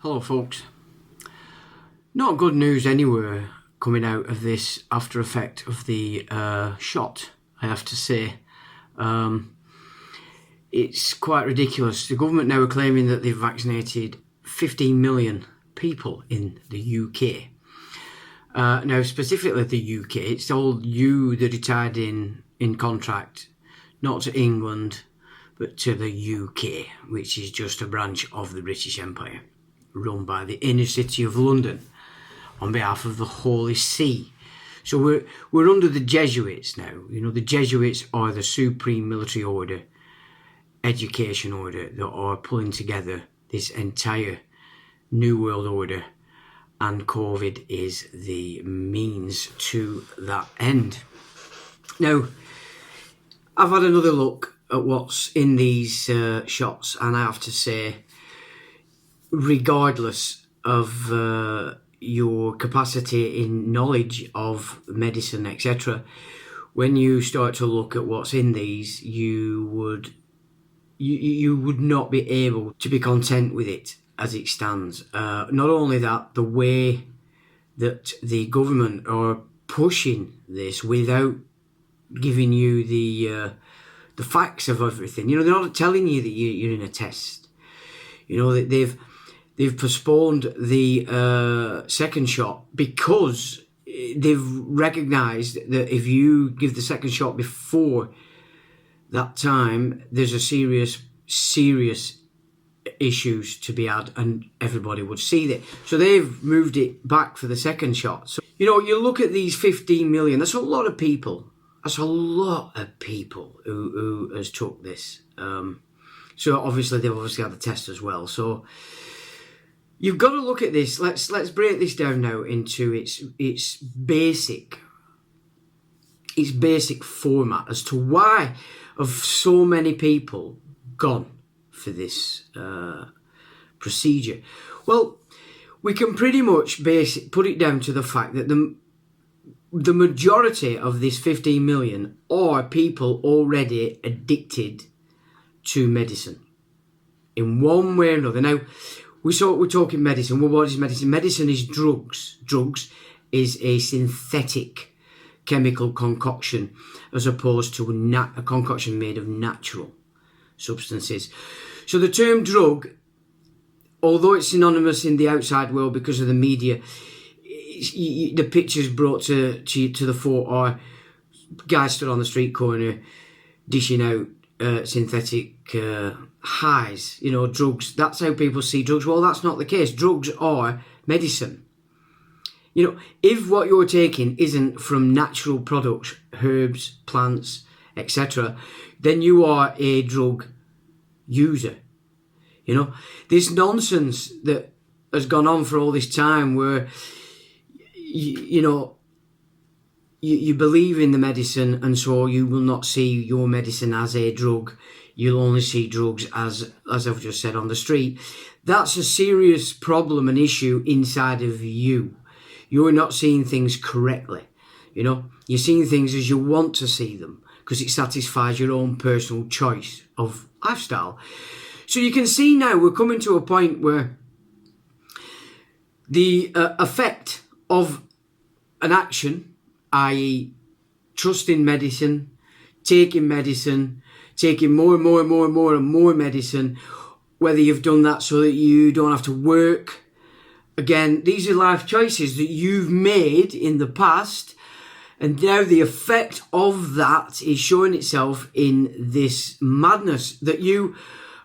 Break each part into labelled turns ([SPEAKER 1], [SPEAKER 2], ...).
[SPEAKER 1] Hello folks. Not good news anywhere coming out of this after effect of the shot, I have to say. It's quite ridiculous. The government now are claiming that they've vaccinated 15 million people in the UK. Now specifically the UK, it's told you that are tied in contract, not to England, but to the UK, which is just a branch of the British Empire, run by the inner city of London on behalf of the Holy See. So we're under the Jesuits now. You know, the Jesuits are the supreme military order, education order, that are pulling together this entire New World Order, and COVID is the means to that end. Now, I've had another look at what's in these shots, and I have to say, regardless of your capacity in knowledge of medicine, etc., when you start to look at what's in these, you would not be able to be content with it as it stands. Not only that, the way that the government are pushing this without giving you the facts of everything. You know, they're not telling you that you're in a test. You know, that they've postponed the second shot because they've recognised that if you give the second shot before that time, there's a serious issues to be had, and everybody would see that. So they've moved it back for the second shot. So, you know, you look at these 15 million, that's a lot of people. That's a lot of people who has took this. So obviously they've had the test as well. So you've got to look at this. Let's break this down now into its basic format as to why have so many people gone for this procedure. Well, we can pretty much put it down to the fact that the majority of this 15 million are people already addicted to medicine in one way or another. Now, we're talking medicine. Well, what is medicine? Medicine is drugs. Drugs is a synthetic chemical concoction as opposed to a concoction made of natural substances. So the term drug, although it's synonymous in the outside world because of the media, the pictures brought to the fore are guys stood on the street corner dishing out synthetic highs, you know, drugs. That's how people see drugs. Well, that's not the case. Drugs are medicine. You know, if what you're taking isn't from natural products, herbs, plants, etc., then you are a drug user. You know, this nonsense that has gone on for all this time where you believe in the medicine, and so you will not see your medicine as a drug. You'll only see drugs as I've just said, on the street. That's a serious problem and issue inside of you. You're not seeing things correctly. You know, you're seeing things as you want to see them because it satisfies your own personal choice of lifestyle. So you can see now we're coming to a point where the effect of an action, i.e. trusting medicine, taking more and more medicine, whether you've done that so that you don't have to work. Again, these are life choices that you've made in the past, and now the effect of that is showing itself in this madness that you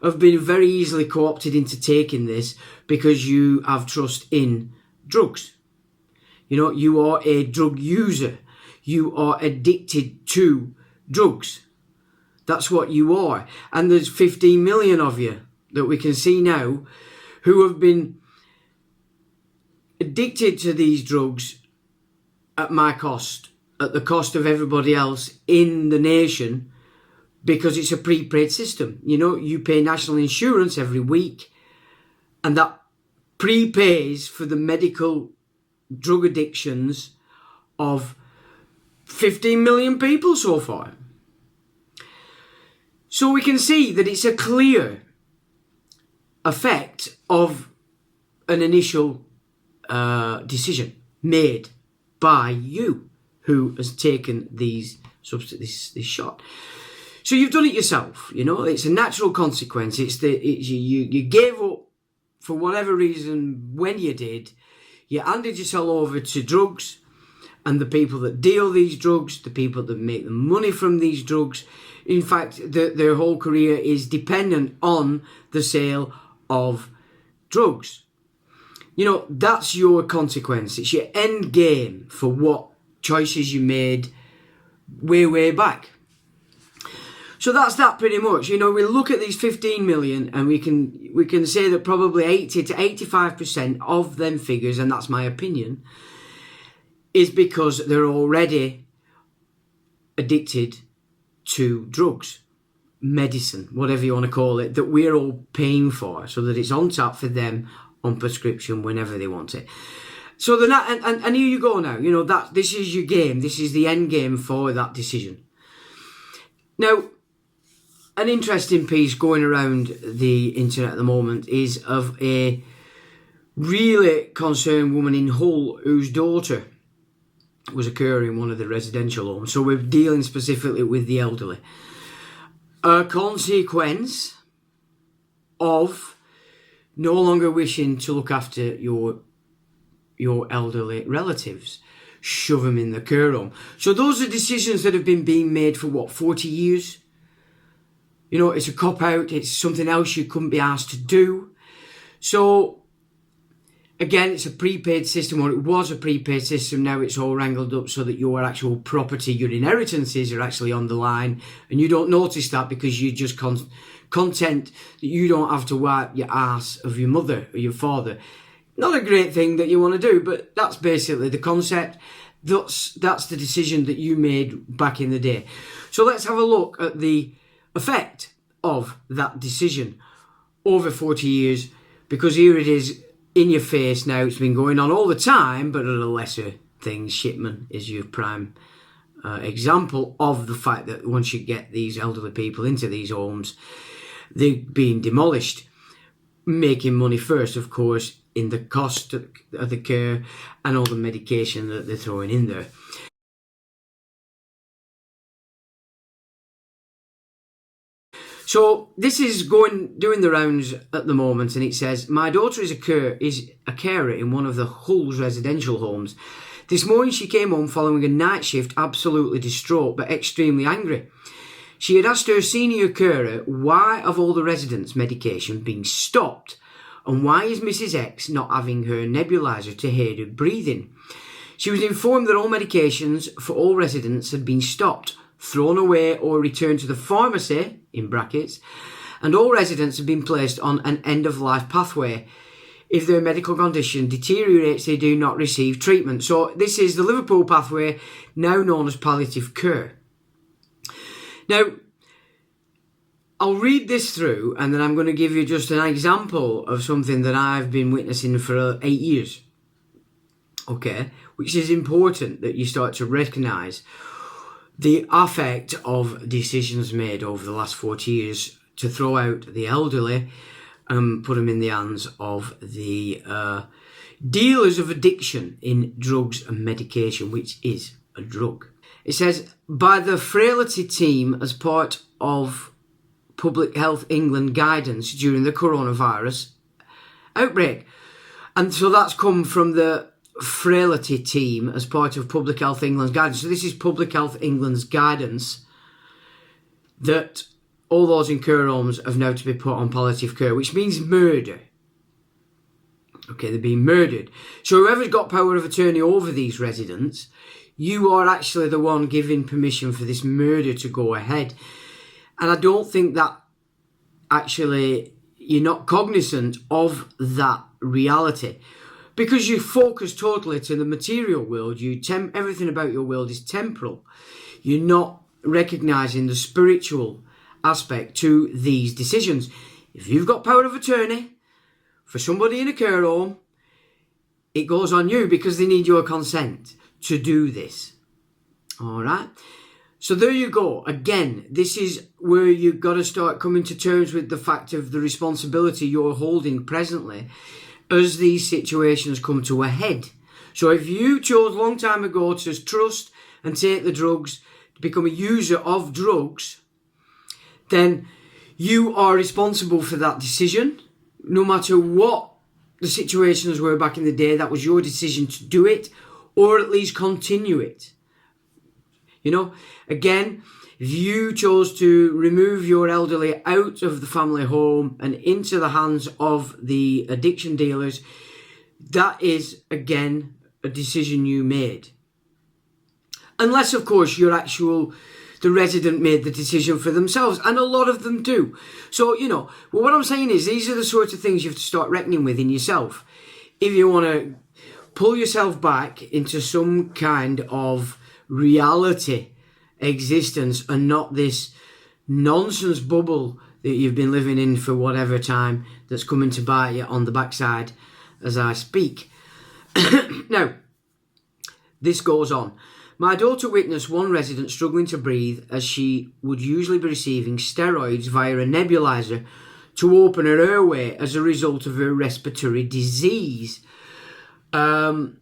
[SPEAKER 1] have been very easily co-opted into taking this because you have trust in drugs. You know, you are a drug user. You are addicted to drugs. That's what you are. And there's 15 million of you that we can see now who have been addicted to these drugs at my cost, at the cost of everybody else in the nation, because it's a prepaid system. You know, you pay national insurance every week, and that prepays for the medical drug addictions of 15 million people so far. So we can see that it's a clear effect of an initial decision made by you who has taken this shot. So you've done it yourself, you know, it's a natural consequence. You gave up for whatever reason when you did. You handed yourself over to drugs and the people that deal these drugs, the people that make the money from these drugs. In fact, their whole career is dependent on the sale of drugs. You know, that's your consequence. It's your end game for what choices you made way back. So that's that pretty much. You know, we look at these 15 million and we can say that probably 80 to 85% of them figures, and that's my opinion, is because they're already addicted to drugs, medicine, whatever you want to call it, that we're all paying for, so that it's on tap for them on prescription whenever they want it. So they're not, and here you go now, you know, that this is your game, this is the end game for that decision. Now, an interesting piece going around the internet at the moment is of a really concerned woman in Hull whose daughter was a carer in one of the residential homes. So we're dealing specifically with the elderly. A consequence of no longer wishing to look after your elderly relatives. Shove them in the care home. So those are decisions that have been being made for what, 40 years? You know, it's a cop-out, it's something else you couldn't be asked to do. So, again, it's a prepaid system, or it was a prepaid system, now it's all wrangled up so that your actual property, your inheritances are actually on the line, and you don't notice that because you're just content that you don't have to wipe your ass of your mother or your father. Not a great thing that you want to do, but that's basically the concept. That's the decision that you made back in the day. So let's have a look at the effect of that decision over 40 years, because here it is in your face now. It's been going on all the time, but at a lesser thing. Shipman is your prime example of the fact that once you get these elderly people into these homes, they're being demolished, making money first, of course, in the cost of the care and all the medication that they're throwing in there. So this is doing the rounds at the moment, and it says, my daughter is a carer in one of the Hull's residential homes. This morning she came home following a night shift, absolutely distraught but extremely angry. She had asked her senior carer why have all the residents' medication being stopped, and why is Mrs. X not having her nebulizer to aid her breathing. She was informed that all medications for all residents had been stopped, thrown away or returned to the pharmacy, in brackets, and all residents have been placed on an end-of-life pathway. If their medical condition deteriorates, they do not receive treatment. So this is the Liverpool pathway, now known as palliative care. Now, I'll read this through, and then I'm going to give you just an example of something that I've been witnessing for 8 years. Okay, which is important that you start to recognise the effect of decisions made over the last 40 years to throw out the elderly and put them in the hands of the dealers of addiction in drugs and medication, which is a drug. It says, by the Frailty team as part of Public Health England guidance during the coronavirus outbreak. And so that's come from the Frailty team as part of Public Health England's guidance. So this is Public Health England's guidance that all those in care homes have now to be put on palliative care, which means murder. Okay, they're being murdered. So whoever's got power of attorney over these residents, you are actually the one giving permission for this murder to go ahead. And I don't think that actually you're not cognizant of that reality, because you focus totally to the material world. Everything about your world is temporal. You're not recognising the spiritual aspect to these decisions. If you've got power of attorney for somebody in a care home, it goes on you because they need your consent to do this. All right? So there you go. Again, this is where you've got to start coming to terms with the fact of the responsibility you're holding presently as these situations come to a head. So if you chose a long time ago to trust and take the drugs, to become a user of drugs, then you are responsible for that decision. No matter what the situations were back in the day, that was your decision to do it, or at least continue it. You know, again, if you chose to remove your elderly out of the family home and into the hands of the addiction dealers, that is, again, a decision you made. Unless, of course, the resident made the decision for themselves, and a lot of them do. So, what I'm saying is these are the sorts of things you have to start reckoning with in yourself. If you want to pull yourself back into some kind of reality existence and not this nonsense bubble that you've been living in for whatever time that's coming to bite you on the backside as I speak. Now, this goes on. My daughter witnessed one resident struggling to breathe as she would usually be receiving steroids via a nebulizer to open her airway as a result of her respiratory disease. And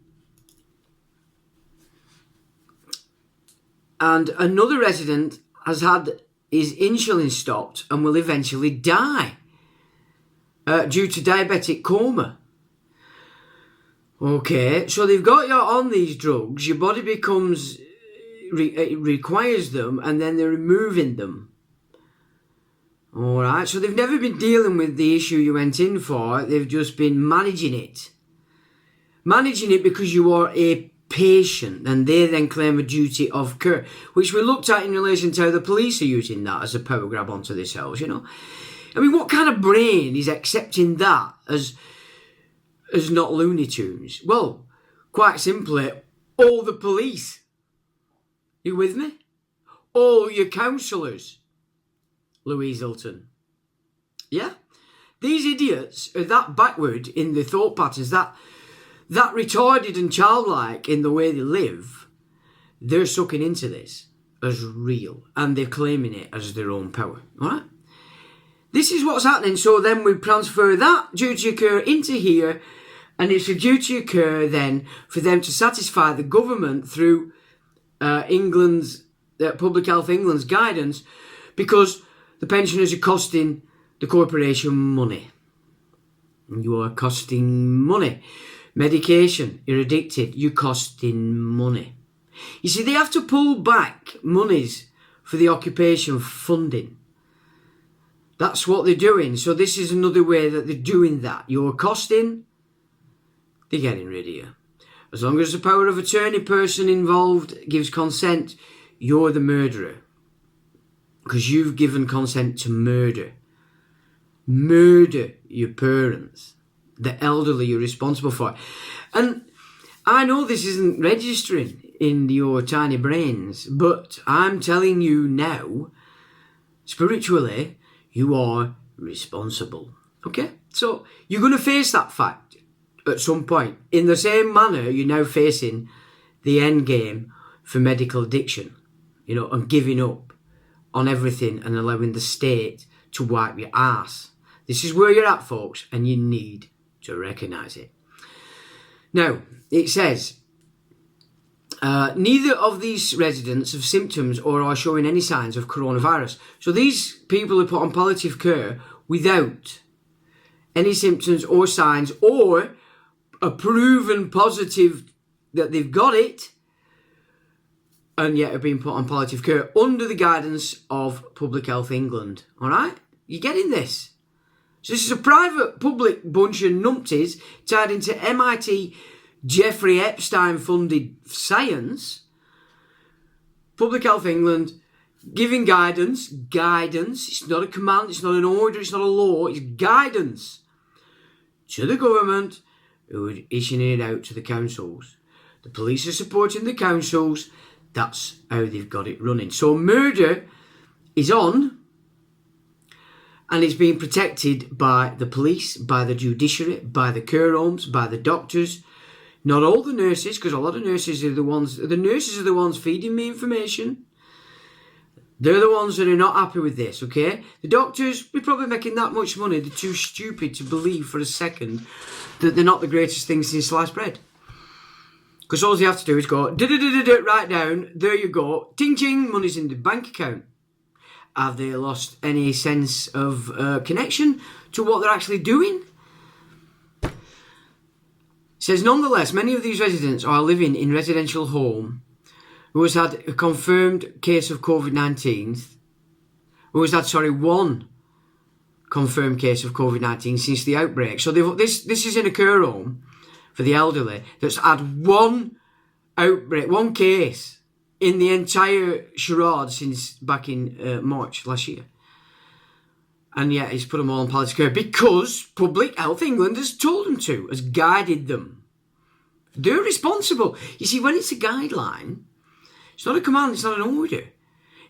[SPEAKER 1] another resident has had his insulin stopped and will eventually die due to diabetic coma. Okay, so they've got you on these drugs, your body requires them, and then they're removing them. Alright, so they've never been dealing with the issue you went in for, they've just been managing it. Managing it because you are a patient, and they then claim a duty of care, which we looked at in relation to how the police are using that as a power grab onto themselves, I mean, what kind of brain is accepting that as not Looney Tunes? Well, quite simply, all the police. You with me? All your counsellors. Louise Hilton. Yeah? These idiots are that backward in their thought patterns, that retarded and childlike in the way they live. They're sucking into this as real, and they're claiming it as their own power. Alright? This is what's happening. So then we transfer that duty of care into here, and it's a duty of care then for them to satisfy the government through England's Public Health England's guidance, because the pensioners are costing the corporation money. You are costing money. Medication, you're addicted, you're costing money. You see, they have to pull back monies for the occupation funding. That's what they're doing. So this is another way that they're doing that. You're costing, they're getting rid of you. As long as the power of attorney person involved gives consent, you're the murderer. Because you've given consent to murder. Murder your parents. The elderly you're responsible for. And I know this isn't registering in your tiny brains, but I'm telling you now, spiritually, you are responsible. Okay? So you're going to face that fact at some point. In the same manner, you're now facing the end game for medical addiction, and giving up on everything and allowing the state to wipe your ass. This is where you're at, folks, and you need to recognise it. Now, it says, neither of these residents have symptoms or are showing any signs of coronavirus. So these people are put on palliative care without any symptoms or signs, or a proven positive that they've got it, and yet are being put on palliative care under the guidance of Public Health England. Alright? You're getting this. So this is a private public bunch of numpties tied into MIT Jeffrey Epstein funded science. Public Health England giving guidance. It's not a command, it's not an order, it's not a law, it's guidance to the government, who are issuing it out to the councils. The police are supporting the councils. That's how they've got it running. So murder is on, and it's being protected by the police, by the judiciary, by the care homes, by the doctors. Not all the nurses, because a lot of nurses are the ones feeding me information. They're the ones that are not happy with this, okay? The doctors, we're probably making that much money. They're too stupid to believe for a second that they're not the greatest thing since sliced bread. Because all they have to do is go, right down, there you go, ting ting, money's in the bank account. Have they lost any sense of connection to what they're actually doing? It says, nonetheless, many of these residents are living in residential home who has had a confirmed case of COVID-19, one confirmed case of COVID-19 since the outbreak. So this is in a care home for the elderly that's had one outbreak, one case in the entire charade since back in March last year. And yet he's put them all on palliative care because Public Health England has told them to, has guided them. They're responsible. You see, when it's a guideline, it's not a command, it's not an order.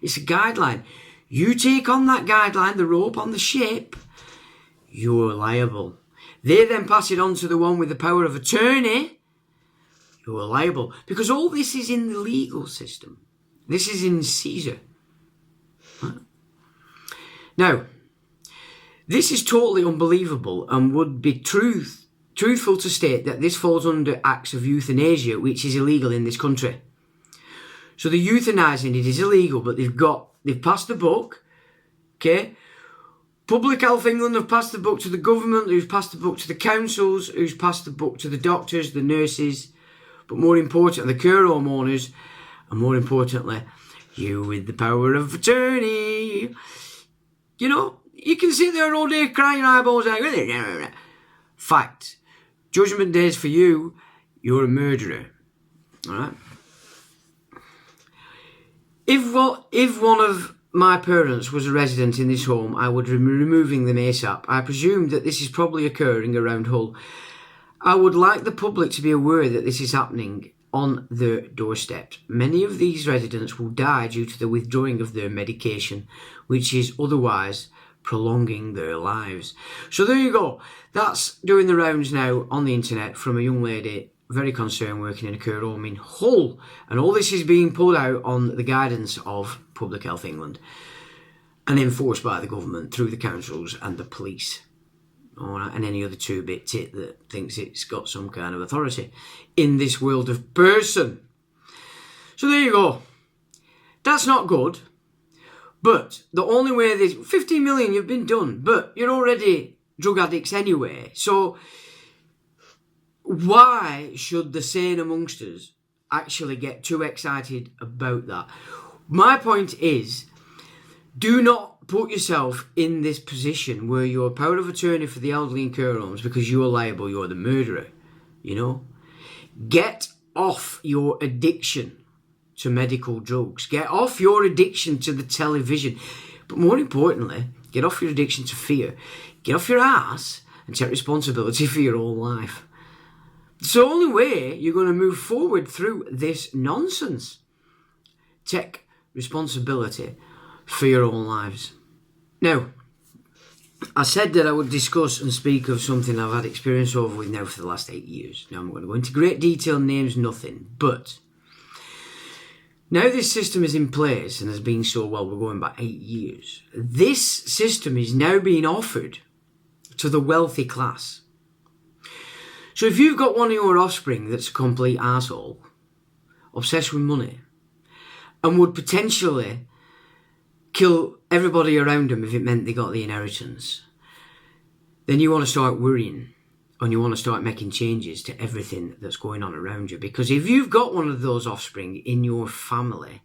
[SPEAKER 1] It's a guideline. You take on that guideline, the rope on the ship, you're liable. They then pass it on to the one with the power of attorney, you're liable. Because all this is in the legal system. This is in Caesar. Right? Now, this is totally unbelievable and would be truthful to state that this falls under acts of euthanasia, which is illegal in this country. So the euthanizing it is illegal, but they've passed the book, okay? Public Health England have passed the book to the government, who's passed the book to the councils, who's passed the book to the doctors, the nurses, but more importantly, the care home owners, and more importantly, you with the power of attorney. You know, you can sit there all day crying your eyeballs out. Fact. Judgment Day's for you, you're a murderer. Alright? If one of my parents was a resident in this home, I would be removing them ASAP. I presume that this is probably occurring around Hull. I would like the public to be aware that this is happening on their doorstep. Many of these residents will die due to the withdrawing of their medication, which is otherwise prolonging their lives. So there you go. That's doing the rounds now on the internet from a young lady very concerned working in a care home in Hull. And all this is being pulled out on the guidance of Public Health England and enforced by the government through the councils and the police. And any other two-bit tit that thinks it's got some kind of authority in this world of person. So there you go. That's not good. But the only way this 15 million you've been done, but you're already drug addicts anyway. So why should the sane amongst us actually get too excited about that? My point is, do not put yourself in this position where you're power of attorney for the elderly in care homes because you're liable, you're the murderer, you know? Get off your addiction to medical drugs. Get off your addiction to the television. But more importantly, get off your addiction to fear. Get off your ass and take responsibility for your own life. It's the only way you're going to move forward through this nonsense. Take responsibility for your own lives. Now, I said that I would discuss and speak of something I've had experience over with now for the last 8 years. Now I'm going to go into great detail, names, nothing. But now this system is in place and has been so well, we're going back 8 years. This system is now being offered to the wealthy class. So if you've got one of your offspring that's a complete arsehole, obsessed with money, and would potentially kill everybody around them if it meant they got the inheritance, then you want to start worrying and you want to start making changes to everything that's going on around you. Because if you've got one of those offspring in your family,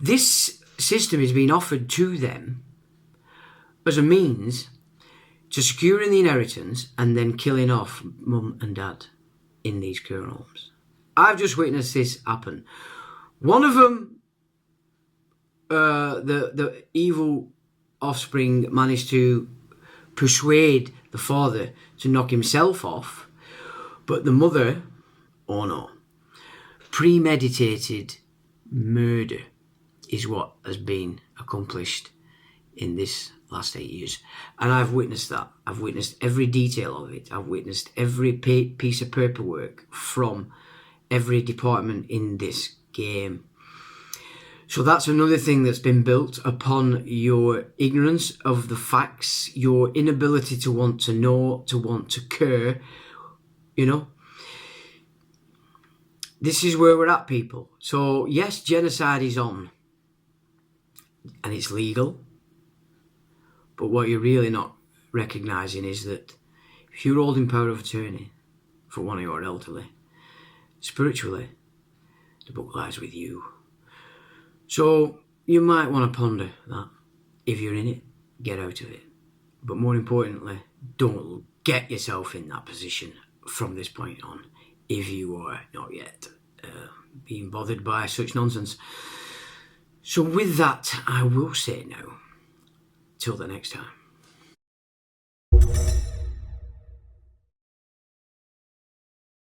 [SPEAKER 1] this system is being offered to them as a means to securing the inheritance and then killing off mum and dad in these care homes. I've just witnessed this happen. One of them, the evil offspring, managed to persuade the father to knock himself off, but the mother, oh no, premeditated murder is what has been accomplished in this last 8 years. And I've witnessed that. I've witnessed every detail of it. I've witnessed every piece of paperwork from every department in this game. So that's another thing that's been built upon your ignorance of the facts, your inability to want to know, to want to care, you know. This is where we're at, people. So yes, genocide is on and it's legal, but what you're really not recognising is that if you're holding power of attorney for one of your elderly, spiritually, the book lies with you. So you might want to ponder that. If you're in it, get out of it. But more importantly, don't get yourself in that position from this point on, if you are not yet being bothered by such nonsense. So with that, I will say now, till the next time.